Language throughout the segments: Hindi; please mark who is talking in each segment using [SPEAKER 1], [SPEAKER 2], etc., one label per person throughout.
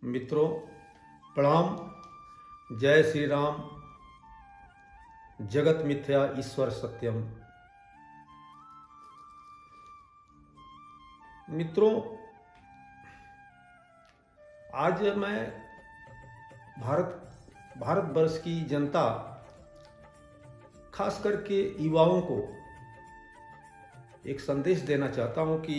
[SPEAKER 1] मित्रों प्रणाम। जय श्री राम। जगत मिथ्या ईश्वर सत्यम। मित्रों, आज मैं भारतवर्ष की जनता, खास करके युवाओं को एक संदेश देना चाहता हूं कि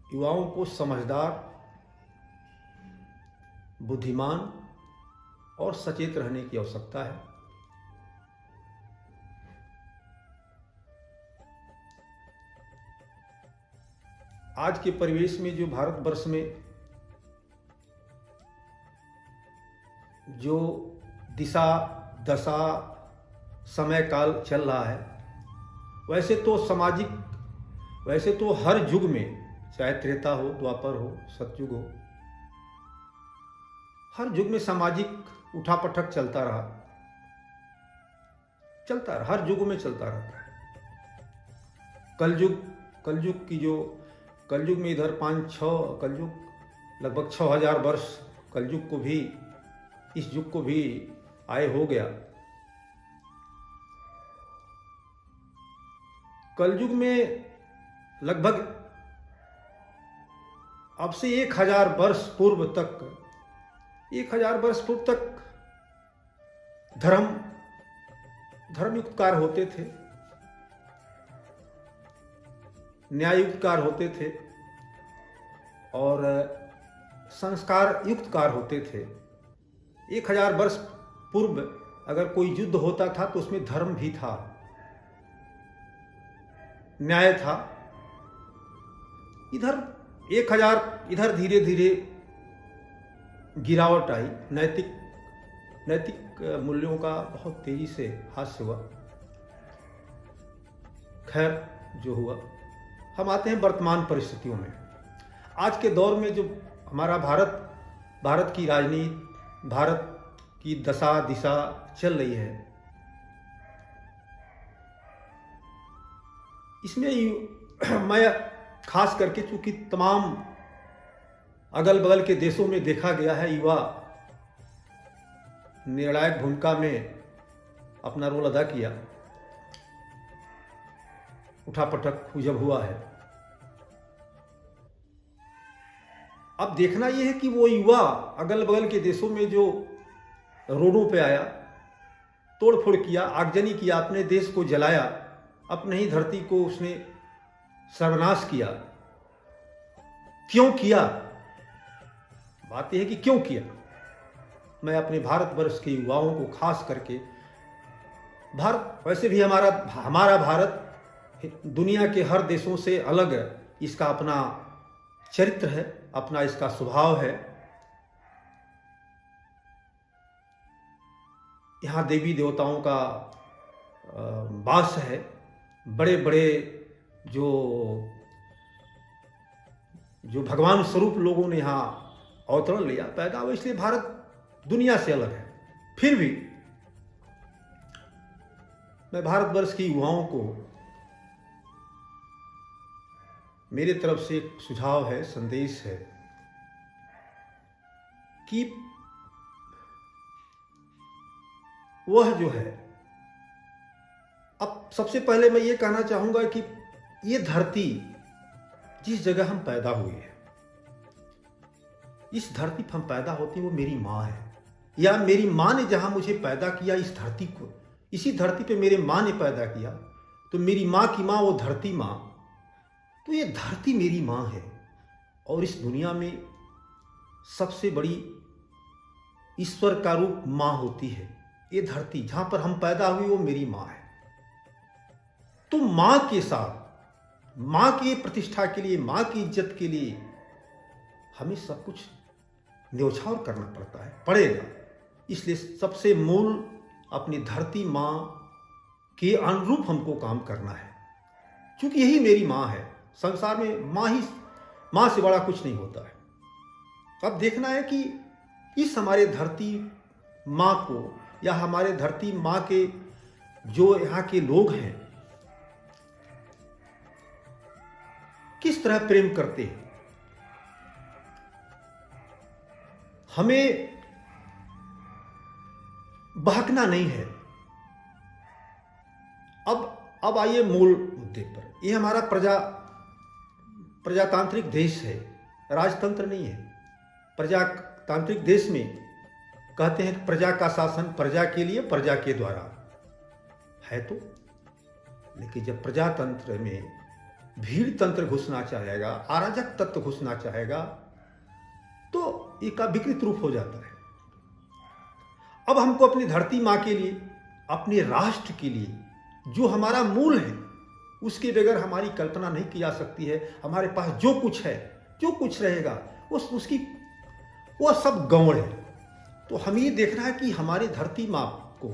[SPEAKER 1] युवाओं को समझदार, बुद्धिमान और सचेत रहने की आवश्यकता है। आज के परिवेश में जो भारतवर्ष में जो दिशा दशा समय काल चल रहा है, वैसे तो हर युग में, चाहे त्रेता हो, द्वापर हो, सतयुग हो, हर युग में सामाजिक उठापटक चलता रहा, हर युग में चलता रहता है। कलयुग में इधर लगभग 6000 वर्ष कलयुग को भी, इस युग को भी आए हो गया। कलयुग में लगभग अब से 1000 वर्ष पूर्व तक धर्मयुक्त कार्य होते थे, न्याययुक्त कार्य होते थे और संस्कार युक्त कार्य होते थे। 1000 वर्ष पूर्व अगर कोई युद्ध होता था तो उसमें धर्म भी था, न्याय था। इधर धीरे धीरे गिरावट आई, नैतिक मूल्यों का बहुत तेजी से ह्रास हुआ। खैर, जो हुआ, हम आते हैं वर्तमान परिस्थितियों में। आज के दौर में जो हमारा भारत की राजनीति, भारत की दशा दिशा चल रही है, इसमें मैं खास करके, चूंकि तमाम अगल बगल के देशों में देखा गया है, युवा निर्णायक भूमिका में अपना रोल अदा किया, उठापटक जब हुआ है। अब देखना यह है कि वो युवा अगल बगल के देशों में जो रोडों पे आया, तोड़फोड़ किया, आगजनी किया, अपने देश को जलाया, अपने ही धरती को उसने सर्वनाश किया। क्यों किया? बात यह है कि क्यों किया। मैं अपने भारतवर्ष के युवाओं को खास करके, वैसे भी हमारा भारत दुनिया के हर देशों से अलग है। इसका अपना चरित्र है, अपना इसका स्वभाव है। यहाँ देवी देवताओं का वास है, बड़े बड़े जो भगवान स्वरूप लोगों ने यहाँ अवतरण लिया, पैदा हुआ, इसलिए भारत दुनिया से अलग है। फिर भी मैं भारतवर्ष के युवाओं को, मेरे तरफ से एक सुझाव है, संदेश है कि वह जो है, अब सबसे पहले मैं ये कहना चाहूंगा कि ये धरती, जिस जगह हम पैदा हुए हैं, इस धरती पर हम पैदा होते हैं, वो मेरी माँ है, या मेरी माँ ने जहां मुझे पैदा किया, इस धरती को, इसी धरती पे मेरे माँ ने पैदा किया, तो मेरी माँ की माँ वो धरती माँ, तो ये धरती मेरी माँ है। और इस दुनिया में सबसे बड़ी ईश्वर का रूप माँ होती है। ये धरती जहां पर हम पैदा हुए, वो मेरी माँ है। तो माँ के साथ, माँ की प्रतिष्ठा के लिए, माँ की इज्जत के लिए हमें सब कुछ न्यौछावर करना पड़ेगा। इसलिए सबसे मूल अपनी धरती माँ के अनुरूप हमको काम करना है, क्योंकि यही मेरी माँ है। संसार में माँ से बड़ा कुछ नहीं होता है। अब देखना है कि इस हमारे धरती माँ को, या हमारे धरती माँ के जो यहाँ के लोग हैं, किस तरह प्रेम करते हैं। हमें बहकना नहीं है। अब आइए मूल मुद्दे पर। यह हमारा प्रजातांत्रिक देश है, राजतंत्र नहीं है। प्रजातांत्रिक देश में कहते हैं कि प्रजा का शासन प्रजा के लिए, प्रजा के द्वारा है। तो लेकिन जब प्रजातंत्र में भीड़ तंत्र घुसना चाहेगा, अराजक तत्व घुसना चाहेगा, तो एक विकृत रूप हो जाता है। अब हमको अपनी धरती माँ के लिए, अपने राष्ट्र के लिए, जो हमारा मूल है, उसके बगैर हमारी कल्पना नहीं की जा सकती है। हमारे पास जो कुछ है, जो कुछ रहेगा, वो सब गौण है। तो हमें ये देखना है कि हमारे धरती माँ को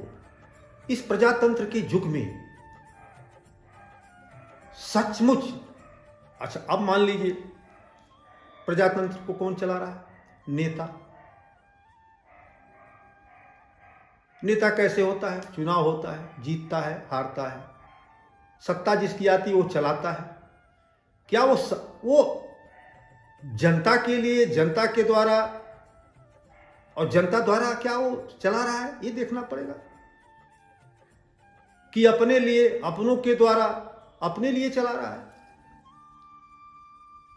[SPEAKER 1] इस प्रजातंत्र के युग में सचमुच, अच्छा अब मान लीजिए प्रजातंत्र को कौन चला रहा है? नेता। नेता कैसे होता है? चुनाव होता है, जीतता है, हारता है, सत्ता जिसकी आती है वो चलाता है। क्या वो जनता के लिए, जनता के द्वारा और जनता द्वारा क्या वो चला रहा है? ये देखना पड़ेगा कि अपने लिए, अपनों के द्वारा, अपने लिए चला रहा है,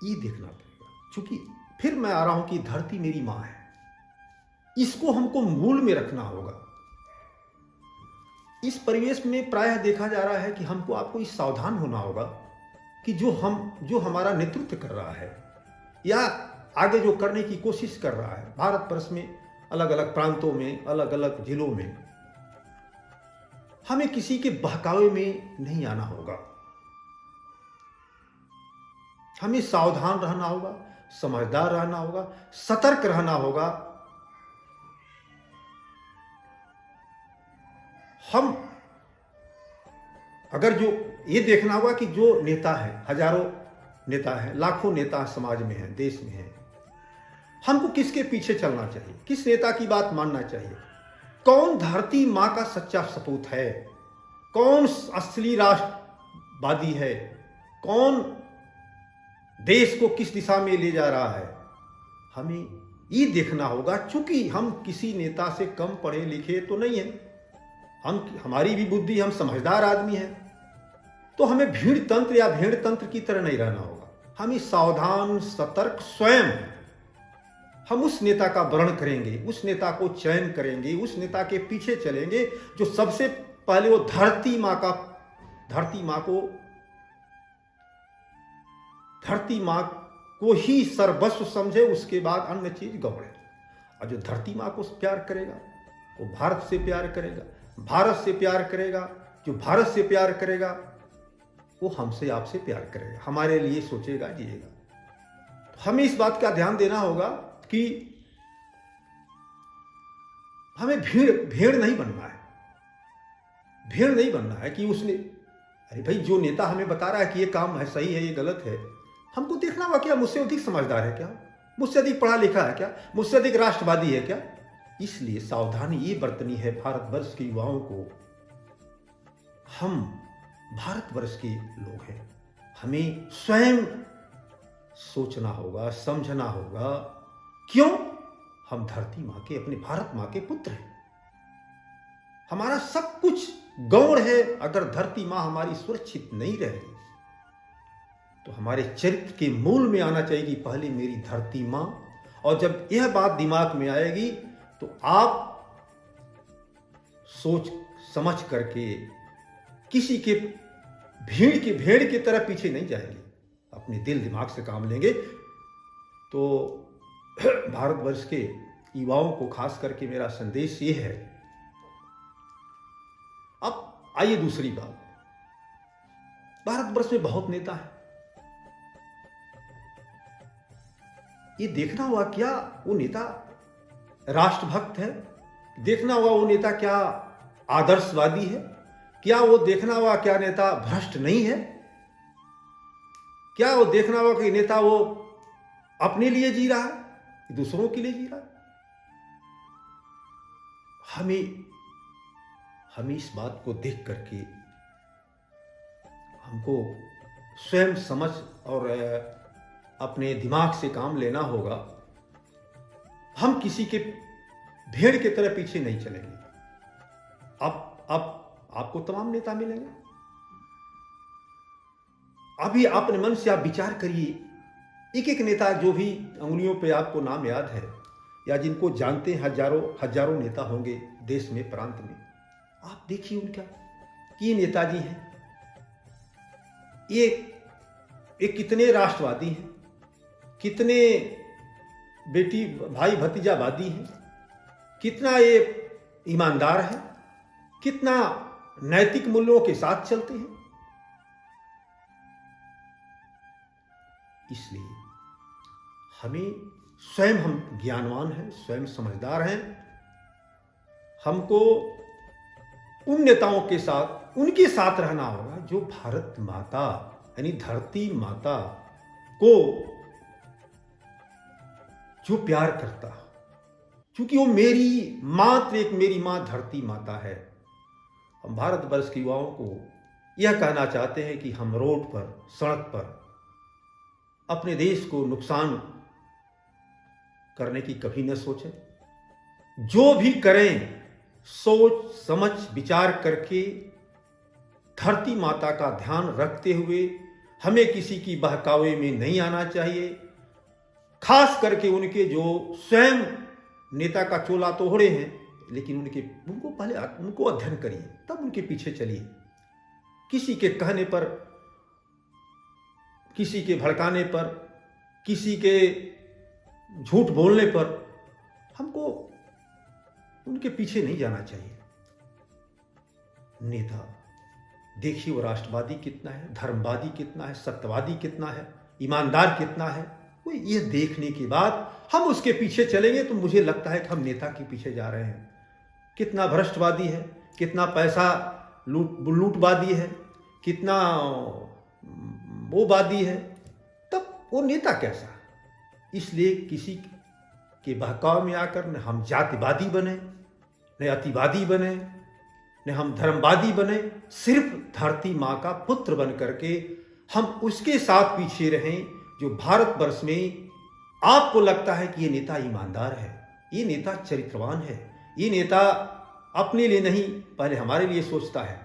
[SPEAKER 1] ये देखना पड़ेगा। क्योंकि फिर मैं आ रहा हूं कि धरती मेरी मां है, इसको हमको मूल में रखना होगा। इस परिवेश में प्रायः देखा जा रहा है कि हमको, आपको इस सावधान होना होगा कि जो हमारा नेतृत्व कर रहा है या आगे जो करने की कोशिश कर रहा है, भारतवर्ष में अलग अलग प्रांतों में, अलग अलग जिलों में, हमें किसी के बहकावे में नहीं आना होगा। हमें सावधान रहना होगा, समझदार रहना होगा, सतर्क रहना होगा। हम अगर जो ये देखना होगा कि जो नेता है, हजारों नेता है, लाखों नेता समाज में हैं, देश में हैं, हमको किसके पीछे चलना चाहिए? किस नेता की बात मानना चाहिए? कौन धरती मां का सच्चा सपूत है? कौन असली राष्ट्रवादी है? कौन देश को किस दिशा में ले जा रहा है? हमें ये देखना होगा। चूंकि हम किसी नेता से कम पढ़े लिखे तो नहीं है, हमारी भी बुद्धि, हम समझदार आदमी हैं, तो हमें भीड़ तंत्र या भेड़ तंत्र की तरह नहीं रहना होगा। हमें सावधान, सतर्क, स्वयं हम उस नेता का वर्ण करेंगे, उस नेता को चयन करेंगे, उस नेता के पीछे चलेंगे जो सबसे पहले वो धरती माँ को ही सर्वस्व समझे, उसके बाद अन्य चीज गौण है। और जो धरती माँ को प्यार करेगा वो भारत से प्यार करेगा, भारत से प्यार करेगा। जो भारत से प्यार करेगा वो हमसे, आपसे प्यार करेगा, हमारे लिए सोचेगा, जिएगा। तो हमें इस बात का ध्यान देना होगा कि हमें भेड़ नहीं बनना है। भेड़ नहीं बनना है कि उसने, अरे भाई जो नेता हमें बता रहा है कि ये काम है, सही है, ये गलत है, हमको देखना होगा क्या मुझसे अधिक समझदार है क्या, मुझसे अधिक पढ़ा लिखा है क्या, मुझसे अधिक राष्ट्रवादी है क्या। इसलिए सावधानी ये बरतनी है भारतवर्ष के युवाओं को। हम भारतवर्ष के लोग हैं, हमें स्वयं सोचना होगा, समझना होगा। क्यों? हम धरती मां के, अपने भारत मां के पुत्र हैं। हमारा सब कुछ गौण है। अगर धरती मां हमारी सुरक्षित नहीं रहेगी तो हमारे चरित्र के मूल में आना चाहिए कि पहले मेरी धरती मां। और जब यह बात दिमाग में आएगी तो आप सोच समझ करके किसी के भेड़ की तरह पीछे नहीं जाएंगे, अपने दिल दिमाग से काम लेंगे। तो भारतवर्ष के युवाओं को खास करके मेरा संदेश ये है। अब आइए दूसरी बात, भारतवर्ष में बहुत नेता है, ये देखना हुआ क्या वो नेता राष्ट्रभक्त है, देखना हुआ वो नेता क्या आदर्शवादी है, क्या वो देखना हुआ क्या नेता भ्रष्ट नहीं है, क्या वो देखना हुआ कि नेता वो अपने लिए जी रहा है, दूसरों के लिए जी रहा है। हमें इस बात को देख करके हमको स्वयं समझ और अपने दिमाग से काम लेना होगा। हम किसी के भेड़ की तरह पीछे नहीं चलेंगे। अब आपको तमाम नेता मिलेंगे। अभी अपने मन से आप विचार करिए, एक एक नेता जो भी अंगुलियों पे आपको नाम याद है या जिनको जानते हैं, हजारों नेता होंगे देश में, प्रांत में। आप देखिए उनका कि ये नेताजी हैं, ये कितने राष्ट्रवादी हैं, कितने बेटी भाई भतीजावादी हैं, कितना ये ईमानदार है, कितना नैतिक मूल्यों के साथ चलते हैं। इसलिए हमें स्वयं, हम ज्ञानवान हैं, स्वयं समझदार हैं, हमको उन नेताओं के साथ, उनके साथ रहना होगा जो भारत माता यानी धरती माता को जो प्यार करता, क्योंकि वो मेरी माँ धरती माता है। हम भारतवर्ष के युवाओं को यह कहना चाहते हैं कि हम रोड पर, सड़क पर अपने देश को नुकसान करने की कभी न सोचें। जो भी करें सोच समझ विचार करके, धरती माता का ध्यान रखते हुए। हमें किसी की बहकावे में नहीं आना चाहिए। खास करके उनके जो स्वयं नेता का चोला तो ओढ़े हैं, लेकिन उनको पहले उनको अध्ययन करिए, तब उनके पीछे चलिए। किसी के कहने पर, किसी के भड़काने पर, किसी के झूठ बोलने पर हमको उनके पीछे नहीं जाना चाहिए। नेता देखिए वो राष्ट्रवादी कितना है, धर्मवादी कितना है, सत्यवादी कितना है, ईमानदार कितना है। वो ये देखने के बाद हम उसके पीछे चलेंगे तो मुझे लगता है कि हम नेता के पीछे जा रहे हैं। कितना भ्रष्टवादी है, कितना पैसा लूटवादी है, कितना वो वादी है, तब वो नेता कैसा। इसलिए किसी के बहकाव में आकर न हम जातिवादी बने, न अतिवादी बने, न हम धर्मवादी बने। सिर्फ धरती माँ का पुत्र बन करके हम उसके साथ पीछे रहें जो भारतवर्ष में आपको लगता है कि ये नेता ईमानदार है, ये नेता चरित्रवान है, ये नेता अपने लिए नहीं पहले हमारे लिए सोचता है।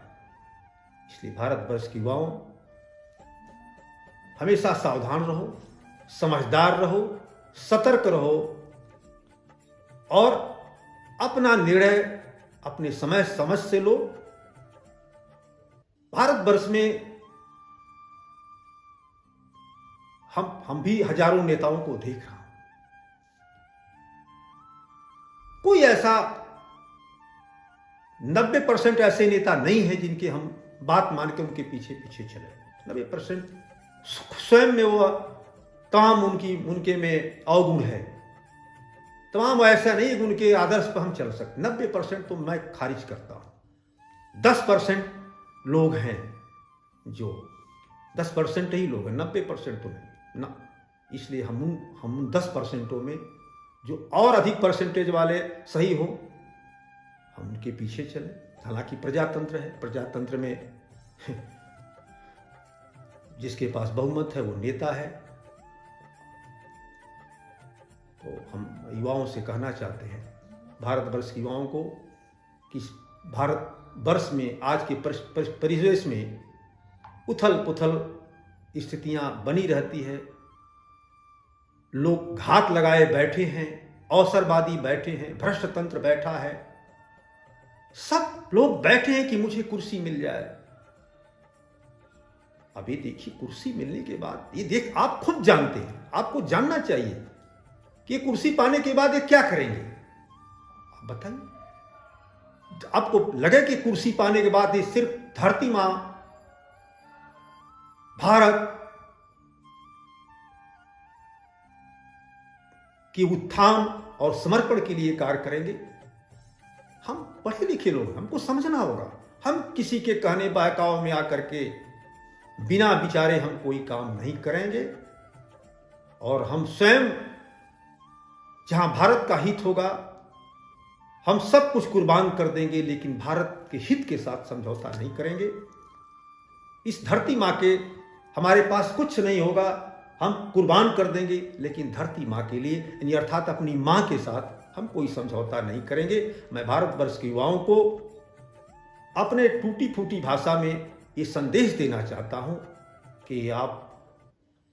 [SPEAKER 1] इसलिए भारतवर्ष के युवाओं, हमेशा सावधान रहो, समझदार रहो, सतर्क रहो और अपना निर्णय अपने समय समझ से लो। भारतवर्ष में हम भी हजारों नेताओं को देख रहा हूं। कोई ऐसा 90% ऐसे नेता नहीं है जिनके हम बात मान के उनके पीछे पीछे चले। 90% स्वयं में वो तमाम उनके में अवगुण है। तमाम ऐसा नहीं है उनके आदर्श पर हम चल सकते। 90% तो मैं खारिज करता हूं। 10% लोग हैं जो 10% ही लोग हैं, 90% तो नहीं ना। इसलिए हम 10% में जो और अधिक परसेंटेज वाले सही हो, हम उनके पीछे चले। हालांकि प्रजातंत्र है, प्रजातंत्र में जिसके पास बहुमत है वो नेता है। तो हम युवाओं से कहना चाहते हैं, भारतवर्ष के युवाओं को, कि भारतवर्ष में आज के परिवेश में उथल पुथल स्थितियां बनी रहती है। लोग घात लगाए बैठे हैं, अवसरवादी बैठे हैं, भ्रष्ट तंत्र बैठा है, सब लोग बैठे हैं कि मुझे कुर्सी मिल जाए। अभी देखिए कुर्सी मिलने के बाद ये आप खुद जानते हैं, आपको जानना चाहिए कि कुर्सी पाने के बाद ये क्या करेंगे। आप बताइए, आपको लगे कि कुर्सी पाने के बाद ये सिर्फ धरती मां, भारत की उत्थान और समर्पण के लिए कार्य करेंगे। हम पढ़े लिखे लोग, हमको समझना होगा। हम किसी के कहने बहकाव में आकर के बिना विचारे हम कोई काम नहीं करेंगे। और हम स्वयं, जहां भारत का हित होगा, हम सब कुछ कुर्बान कर देंगे, लेकिन भारत के हित के साथ समझौता नहीं करेंगे। इस धरती माँ के हमारे पास कुछ नहीं होगा, हम कुर्बान कर देंगे, लेकिन धरती माँ के लिए यानी अर्थात अपनी माँ के साथ हम कोई समझौता नहीं करेंगे। मैं भारतवर्ष के युवाओं को अपने टूटी फूटी भाषा में ये संदेश देना चाहता हूं कि आप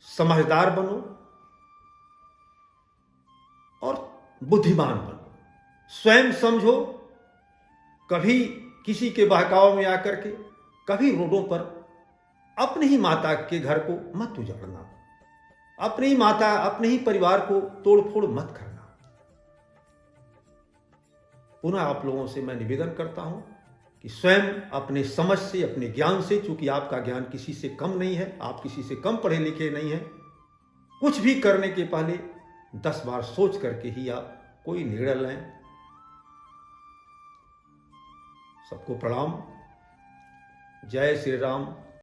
[SPEAKER 1] समझदार बनो और बुद्धिमान बनो, स्वयं समझो, कभी किसी के बहकावे में आकर के कभी रोडों पर अपनी ही माता के घर को मत उजाड़ना, अपनी ही माता अपने ही परिवार को तोड़फोड़ मत करना। पुनः आप लोगों से मैं निवेदन करता हूं कि स्वयं अपने समझ से, अपने ज्ञान से, चूंकि आपका ज्ञान किसी से कम नहीं है, आप किसी से कम पढ़े लिखे नहीं हैं, कुछ भी करने के पहले 10 बार सोच करके ही आप कोई निर्णय लें। सबको प्रणाम। जय श्री राम।